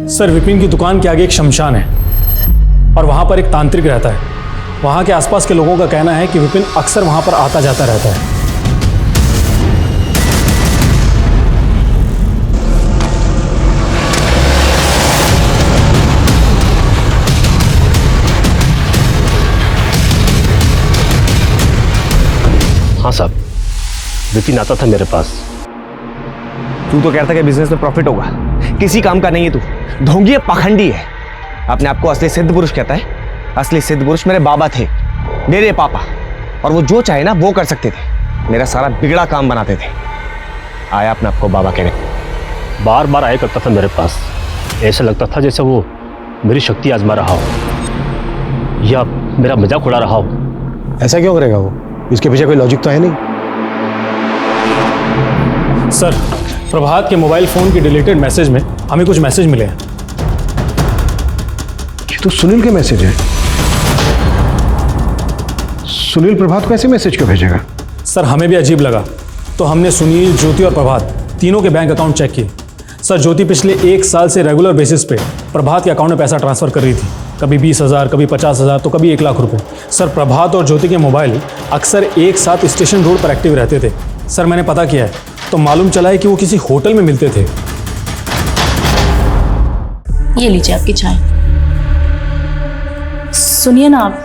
सर विपिन की दुकान के आगे एक शमशान है, और वहां पर एक तांत्रिक रहता है। वहां के आसपास के लोगों का कहना है कि विपिन अक्सर वहां पर आता जाता रहता है। हाँ साहब, विपिन आता था मेरे पास। तू तो कहता है कि बिजनेस में प्रॉफिट होगा, किसी काम का नहीं है तू। ढोंगी है, पाखंडी है। अपने आप को असली सिद्ध पुरुष कहता है। असली सिद्ध पुरुष मेरे बाबा थे, मेरे पापा, और वो जो चाहे ना वो कर सकते थे, मेरा सारा बिगड़ा काम बनाते थे। आया अपने आपको बाबा कहने। बार बार आया करता था मेरे पास, ऐसा लगता था जैसे वो मेरी शक्ति आजमा रहा हो या मेरा मजाक उड़ा रहा हो। ऐसा क्यों करेगा वो? इसके पीछे कोई लॉजिक तो है नहीं। सर, प्रभात के मोबाइल फोन की डिलीटेड मैसेज में हमें कुछ मैसेज मिले हैं। ये तो सुनील के मैसेज है। सुनील प्रभात को ऐसे मैसेज क्यों भेजेगा? सर, हमें भी अजीब लगा, तो हमने सुनील, ज्योति और प्रभात तीनों के बैंक अकाउंट चेक किए। सर, ज्योति पिछले 1 साल से रेगुलर बेसिस पे प्रभात के अकाउंट में पैसा ट्रांसफर कर रही थी, कभी 20,000, कभी 50,000, तो कभी 1 लाख रुपए। सर, प्रभात और ज्योति के मोबाइल अक्सर एक साथ स्टेशन रोड पर एक्टिव रहते थे। सर, मैंने पता किया है तो मालूम चला है कि वो किसी होटल में मिलते थे। ये लीजिए आपकी चाय। सुनिए ना आप,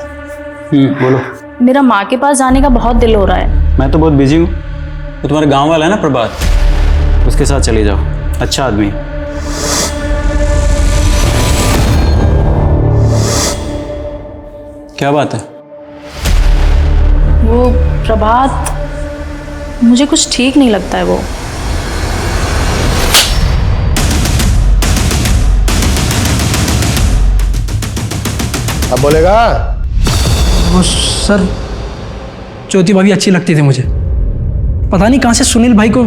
बोलो। मेरा माँ के पास जाने का बहुत दिल हो रहा है। मैं तो बहुत बिजी हूँ। वो तुम्हारे गांव वाला है ना प्रभात, उसके साथ चली जाओ, अच्छा आदमी है। क्या बात है? वो प्रभात, मुझे कुछ ठीक नहीं लगता है। वो अब बोलेगा? वो सर, ज्योति भाभी अच्छी लगती थी मुझे। पता नहीं कहाँ से सुनील भाई को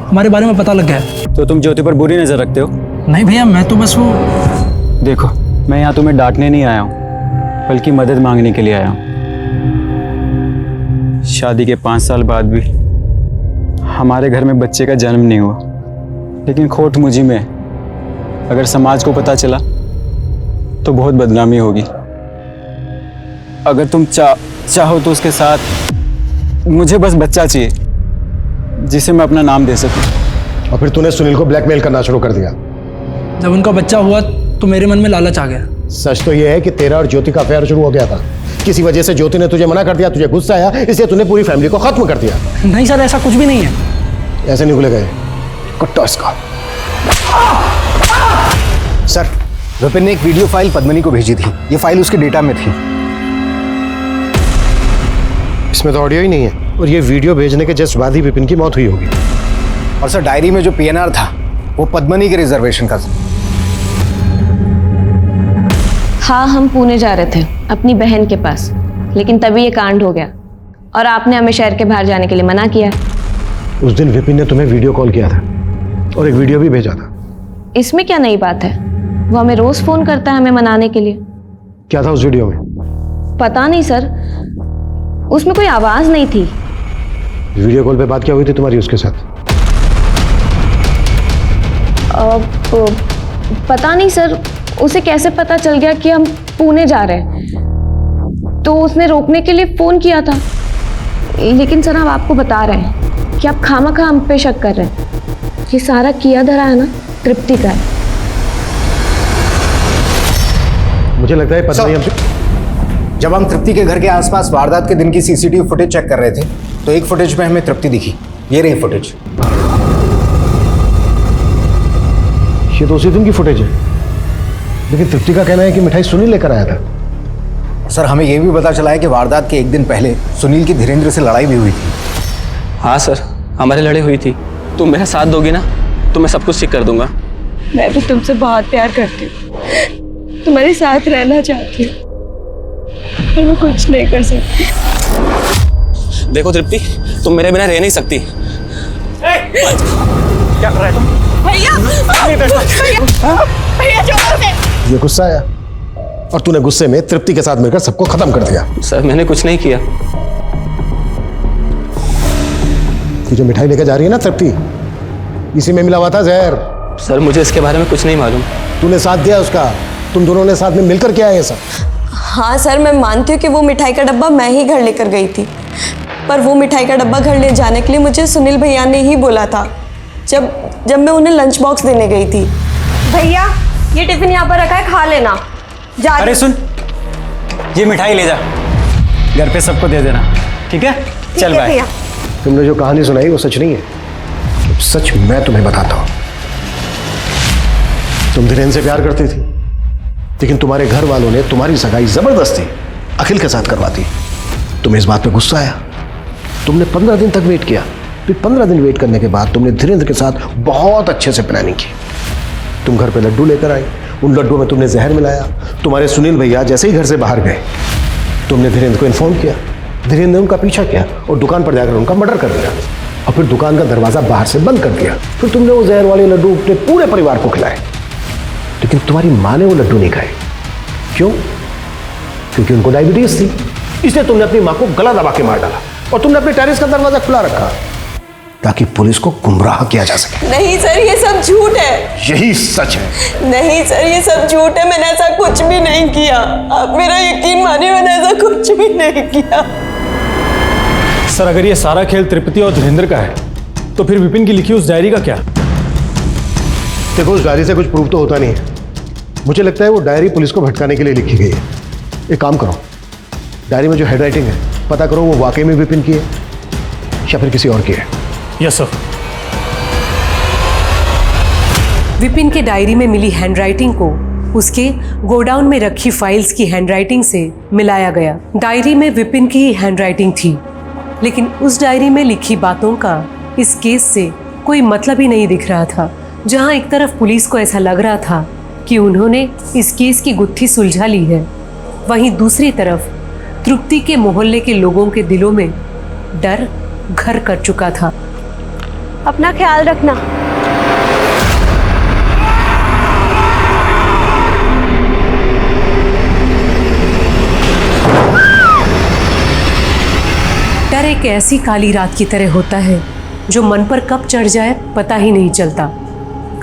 हमारे बारे में पता लग गया। तो तुम ज्योति पर बुरी नजर रखते हो? नहीं भैया, मैं तो बस वो। देखो, मैं यहाँ तुम्हें डांटने नहीं आया हूँ, बल्कि मदद मांगने के लिए आया हूँ। शादी के 5 साल बाद भी हमारे घर में बच्चे का जन्म नहीं हुआ, लेकिन खोट मुझी में। अगर समाज को पता चला तो बहुत बदनामी होगी। अगर तुम चाहो तो उसके साथ मुझे बस बच्चा चाहिए जिसे मैं अपना नाम दे सकूं। और फिर तूने सुनील को ब्लैकमेल करना शुरू कर दिया। जब उनका बच्चा हुआ तो मेरे मन में लालच आ गया। सच तो यह है कि तेरा और ज्योति का अफेयर शुरू हो गया था। किसी वजह से ज्योति ने तुझे मना कर दिया, तुझे गुस्सा आया, इसलिए तूने पूरी फैमिली को खत्म कर दिया। नहीं सर, ऐसा कुछ भी नहीं है। ऐसे नहीं खुलेगा ये कुत्ता इसका। सर, विपिन ने एक वीडियो फाइल पद्मिनी को भेजी थी। ये फाइल उसके डेटा में थी। इसमें तो ऑडियो ही नहीं है, और ये वीडियो भेजने के जस्ट बाद ही विपिन की मौत हुई होगी। और सर, डायरी में जो पीएनआर था वो पद्मिनी के रिजर्वेशन का था। हाँ, हम पुणे जा रहे थे अपनी बहन के पास, लेकिन तभी ये कांड हो गया और आपने हमें शहर के बाहर जाने के लिए मना किया। उस दिन विपिन ने तुम्हें वीडियो कॉल किया था और एक वीडियो भी भेजा था। इसमें क्या नई बात है? वो हमें रोज फोन करता है हमें मनाने के लिए। क्या था उस वीडियो में? पता नहीं सर, उसमें कोई आवाज नहीं थी। वीडियो कॉल पे बात क्या हुई थी तुम्हारी उसके साथ? पता नहीं सर, उसे कैसे पता चल गया कि हम पुणे जा रहे हैं, तो उसने रोकने के लिए फोन किया था। लेकिन सर, हम आपको बता रहे हैं कि आप खामखा हम पे शक कर रहे हैं। ये सारा किया धरा है ना तृप्ति का है। मुझे लगता है पता नहीं हमसे। जब हम तृप्ति के घर के आसपास वारदात के दिन की सीसीटीवी फुटेज चेक कर रहे थे तो एक फुटेज में हमें तृप्ति दिखी। ये रही फुटेज। ये तो उसी दिन की फुटेज है, लेकिन तृप्ति का कहना है कि मिठाई सुनील लेकर आया था। सर, हमें यह भी पता चला है कि वारदात के एक दिन पहले सुनील की धीरेन्द्र से लड़ाई भी हुई थी। हाँ सर, हमारी लड़ाई हुई थी। तुम मेरा साथ दोगे ना तो मैं सब कुछ ठीक कर दूंगा। मैं भी तुमसे बहुत प्यार करती हूँ, तुम्हारे साथ रहना चाहती हूँ, पर मैं कुछ नहीं कर सकती। देखो तृप्ति, तुम मेरे बिना रह नहीं सकती। क्या कर रहे हो तुम? भैया, भैया जोर से। ये गुस्सा आया और तूने गुस्से में तृप्ति के साथ मिलकर सबको खत्म कर दिया। सर, मैंने कुछ नहीं किया। ये जो मिठाई लेकर जा रही है ना तृप्ति, इसी में मिला हुआ था जहर। सर, मुझे इसके बारे में कुछ नहीं मालूम। तूने साथ दिया उसका, तुम दोनों ने साथ में मिलकर किया है ये सब। हाँ सर, मैं मानती हूँ कि वो मिठाई का डब्बा मैं ही घर लेकर गई थी, पर वो मिठाई का डब्बा घर ले जाने के लिए मुझे सुनील भैया ने ही बोला था जब मैं उन्हें लंच बॉक्स देने गई थी। भैया, ये टिफिन यहाँ पर रखा है, खा लेना। अरे सुन, ये मिठाई ले जा, घर पे सबको दे देना, ठीक है? चल बाय। तुमने जो कहानी सुनाई वो सच नहीं है। सच मैं तुम्हें बताता हूँ। तुम धीरेन्द्र से प्यार करती थी, लेकिन तुम्हारे घर वालों ने तुम्हारी सगाई जबरदस्ती अखिल के साथ करवाती। तुम्हें इस बात पे गुस्सा आया, तुमने 15 दिन तक वेट किया। फिर 15 दिन वेट करने के बाद तुमने धीरेन्द्र के साथ बहुत अच्छे से प्लानिंग की। तुम घर पे लड्डू लेकर आई, उन लड्डुओं में तुमने जहर मिलाया। तुम्हारे सुनील भैया जैसे ही घर से बाहर गए, तुमने धीरेन्द्र को इन्फॉर्म किया। धीरेन्द्र ने उनका पीछा किया और दुकान पर जाकर उनका मर्डर कर दिया और फिर दुकान का दरवाजा बाहर से बंद कर दिया। फिर तुमने वो जहर वाले लड्डू अपने पूरे परिवार को खिलाए, लेकिन तुम्हारी माँ ने वो लड्डू नहीं खाए। क्यों? क्योंकि उनको डायबिटीज थी, इसलिए तुमने अपनी माँ को गला दबा के मार डाला और तुमने अपने टेरेस का दरवाजा खुला रखा ताकि पुलिस को गुमराह किया जा सके। नहीं सर, ये सब झूठ है। यही सच है। नहीं सर, ये सब झूठ है। मैंने ऐसा कुछ भी नहीं किया। आप मेरा यकीन मानिए, मैंने ऐसा कुछ भी नहीं किया। सर अगर ये सारा खेल तृप्ति और धीरेन्द्र का है तो फिर विपिन की लिखी उस डायरी का क्या? देखो, उस डायरी से कुछ प्रूफ तो होता नहीं है। मुझे लगता है वो डायरी पुलिस को भटकाने के लिए लिखी गई है। एक काम करो, डायरी में जो हैंडराइटिंग है पता करो वो वाकई में विपिन की है या फिर किसी और की है। Yes sir. विपिन के डायरी में मिली हैंडराइटिंग को उसके गोडाउन में रखी फाइल्स की हैंडराइटिंग से मिलाया गया। डायरी में विपिन की ही हैंडराइटिंग थी, लेकिन उस डायरी में लिखी बातों का इस केस से कोई मतलब ही नहीं दिख रहा था। जहां एक तरफ पुलिस को ऐसा लग रहा था कि उन्होंने इस केस की गुत्थी सुलझा ली है, वहीं दूसरी तरफ तृप्ति के मोहल्ले के लोगों के दिलों में डर घर कर चुका था। अपना ख्याल रखना। डर एक ऐसी काली रात की तरह होता है जो मन पर कब चढ़ जाए पता ही नहीं चलता,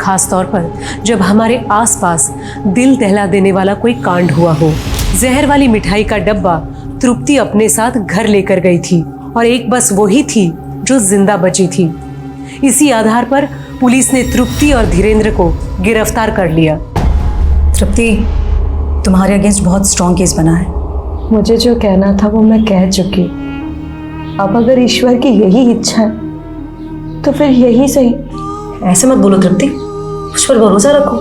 खास तौर पर जब हमारे आसपास दिल दहला देने वाला कोई कांड हुआ हो। जहर वाली मिठाई का डब्बा तृप्ति अपने साथ घर लेकर गई थी और एक बस वही थी जो जिंदा बची थी। इसी आधार पर पुलिस ने तृप्ति और धीरेन्द्र को गिरफ्तार कर लिया। तृप्ति, तुम्हारे अगेंस्ट बहुत स्ट्रॉन्ग केस बना है। मुझे जो कहना था वो मैं कह चुकी। अब अगर ईश्वर की यही इच्छा है तो फिर यही सही। ऐसे मत बोलो तृप्ति, उस पर भरोसा रखो।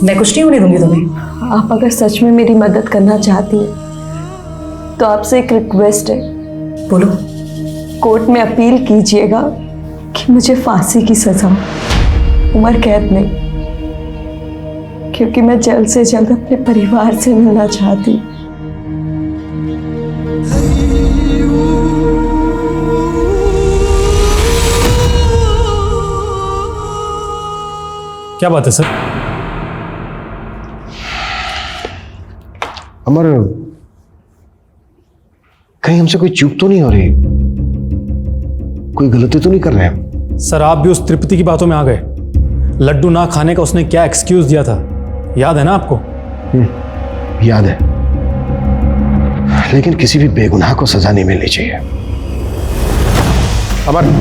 मैं कुछ नहीं होने दूंगी तुम्हें। आप अगर सच में मेरी मदद करना चाहती हैं तो आपसे एक रिक्वेस्ट है। बोलो। कोर्ट में अपील कीजिएगा कि मुझे फांसी की सजा, उम्र कैद नहीं, क्योंकि मैं जल्द से जल्द अपने परिवार से मिलना चाहती। क्या बात है सर? अमर, कहीं हमसे कोई चूक तो नहीं हो रही? कोई गलती तो नहीं कर रहे हम? सर आप भी उस तृप्ति की बातों में आ गए। लड्डू ना खाने का उसने क्या एक्सक्यूज दिया था, याद है ना आपको? याद है, लेकिन किसी भी बेगुनाह को सजा नहीं मिलनी चाहिए। अमर,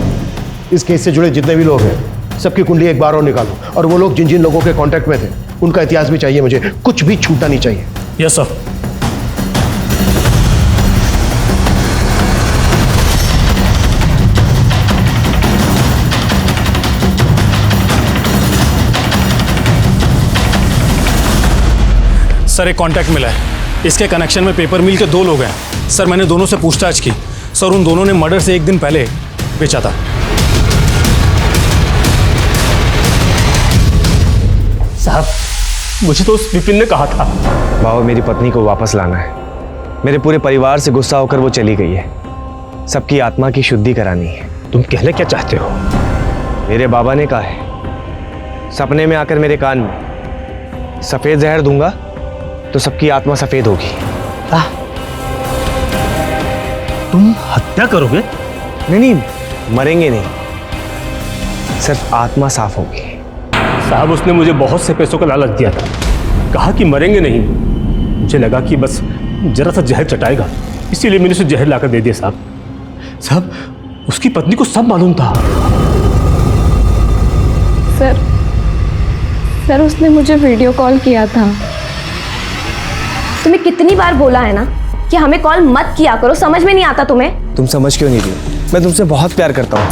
इस केस से जुड़े जितने भी लोग हैं सबकी कुंडली एक बार और निकालो, और वो लोग जिन जिन लोगों के कांटेक्ट में थे उनका इतिहास भी चाहिए मुझे। कुछ भी छूटना नहीं चाहिए। Yes sir. सर एक कांटेक्ट मिला है, इसके कनेक्शन में पेपर मिल के 2 लोग हैं। सर मैंने दोनों से पूछताछ की। सर उन दोनों ने मर्डर से 1 दिन पहले बेचा था। साहब, मुझे तो उस विपिन ने कहा था। बाबा, मेरी पत्नी को वापस लाना है। मेरे पूरे परिवार से गुस्सा होकर वो चली गई है। सबकी आत्मा की शुद्धि करानी है। तुम कहना क्या चाहते हो? मेरे बाबा ने कहा है, सपने में आकर मेरे कान में सफेद जहर दूंगा तो सबकी आत्मा सफेद होगी। तुम हत्या करोगे? नहीं, मरेंगे नहीं, सिर्फ आत्मा साफ होगी। साहब, उसने मुझे बहुत से पैसों का लालच दिया था, कहा कि मरेंगे नहीं। मुझे लगा कि बस जरा सा जहर चटाएगा, इसीलिए मैंने उसे जहर लाकर दे दिया। साहब, उसकी पत्नी को सब मालूम था। सर उसने मुझे वीडियो कॉल किया था। तुम्हें कितनी बार बोला है ना कि हमें कॉल मत किया करो, समझ में नहीं आता तुम्हें? तुम समझ क्यों नहीं रही? मैं तुमसे बहुत प्यार करता हूँ।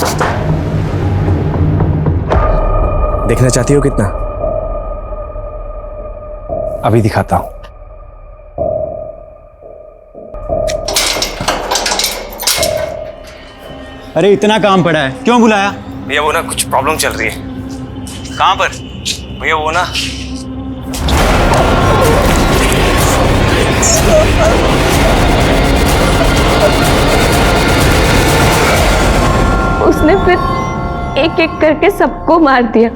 देखना चाहती हो कितना? अभी दिखाता हूं। अरे इतना काम पड़ा है, क्यों बुलाया? भैया वो ना कुछ प्रॉब्लम चल रही है। कहाँ पर? भैया वो ना उसने फिर एक एक करके सबको मार दिया।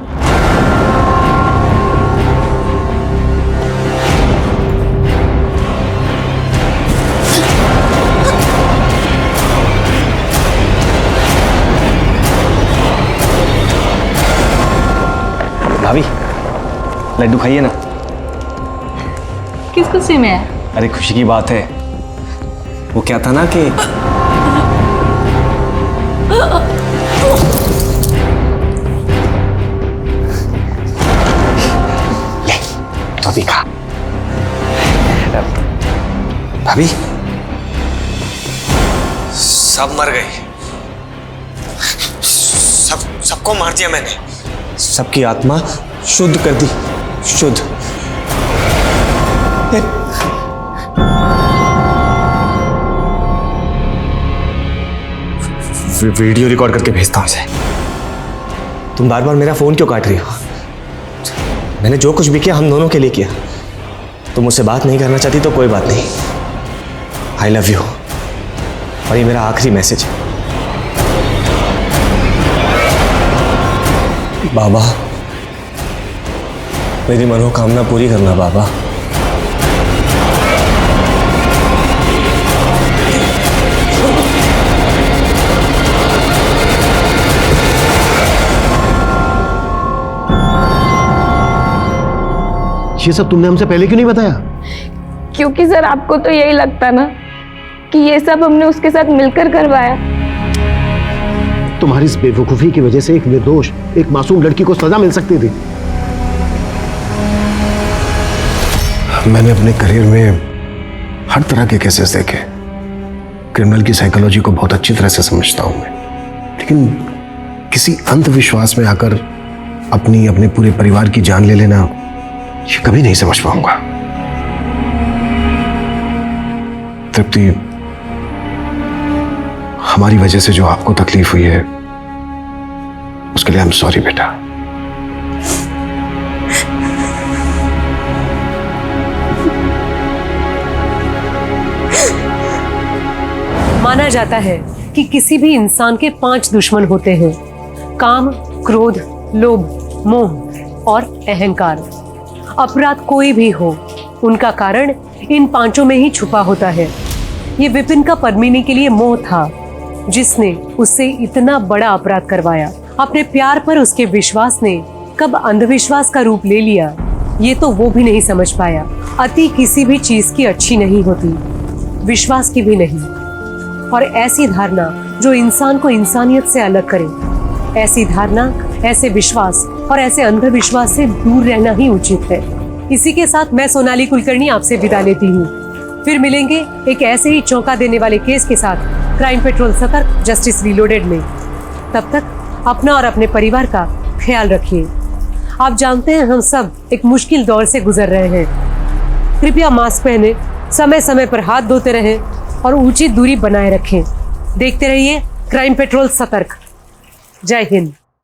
भाभी लड्डू खाइए ना। किस खुशी में है? अरे खुशी की बात है, वो क्या था ना कि ले तो भी खा। भाभी सब मर गए, सबको मार दिया मैंने, सबकी आत्मा शुद्ध कर दी, शुद्ध। वीडियो रिकॉर्ड करके भेजता हूं इसे। तुम बार बार मेरा फोन क्यों काट रही हो? मैंने जो कुछ भी किया हम दोनों के लिए किया। तुम मुझसे बात नहीं करना चाहती तो कोई बात नहीं, आई लव यू, और ये मेरा आखिरी मैसेज है। बाबा मेरी मनोकामना पूरी करना बाबा। ये सब तुमने हमसे पहले क्यों नहीं बताया? क्योंकि सर आपको तो यही लगता ना कि ये सब हमने उसके साथ मिलकर करवाया। तुम्हारी इस बेवकूफी की वजह से एक निर्दोष, एक मासूम लड़की को सजा मिल सकती थी। मैंने अपने करियर में हर तरह के केसेस देखे, क्रिमिनल की साइकोलॉजी को बहुत अच्छी तरह से समझता हूं मैं, लेकिन किसी अंधविश्वास में आकर अपने पूरे परिवार की जान ले लेना, ये कभी नहीं समझ पाऊंगा। तृप्ति, हमारी वजह से जो आपको तकलीफ हुई है उसके लिए आई एम सॉरी बेटा। माना जाता है कि किसी भी इंसान के 5 दुश्मन होते हैं: काम, क्रोध, लोभ, मोह और अहंकार। अपराध कोई भी हो, उनका कारण इन 5 में ही छुपा होता है। ये विपिन का पद्मिनी के लिए मोह था, जिसने उससे इतना बड़ा अपराध करवाया। अपने प्यार पर उसके विश्वास ने कब अंधविश्वास का रूप ले लिया, ये तो वो भी नहीं समझ पाया। अति किसी भी चीज की अच्छी नहीं होती, विश्वास की भी नहीं। और ऐसी धारणा जो इंसान को इंसानियत से अलग करे, ऐसी धारणा, ऐसे विश्वास और ऐसे अंधविश्वास से दूर रहना ही उचित है। इसी के साथ मैं सोनाली कुलकर्णी आपसे विदा लेती हूँ। फिर मिलेंगे एक ऐसे ही चौंका देने वाले केस के साथ क्राइम पेट्रोल सतर्क, जस्टिस रीलोडेड में। तब तक अपना और अपने परिवार का ख्याल रखिए। आप जानते हैं हम सब एक मुश्किल दौर से गुजर रहे हैं। कृपया मास्क पहने, समय समय पर हाथ धोते रहें और उचित दूरी बनाए रखें। देखते रहिए क्राइम पेट्रोल सतर्क। जय हिंद।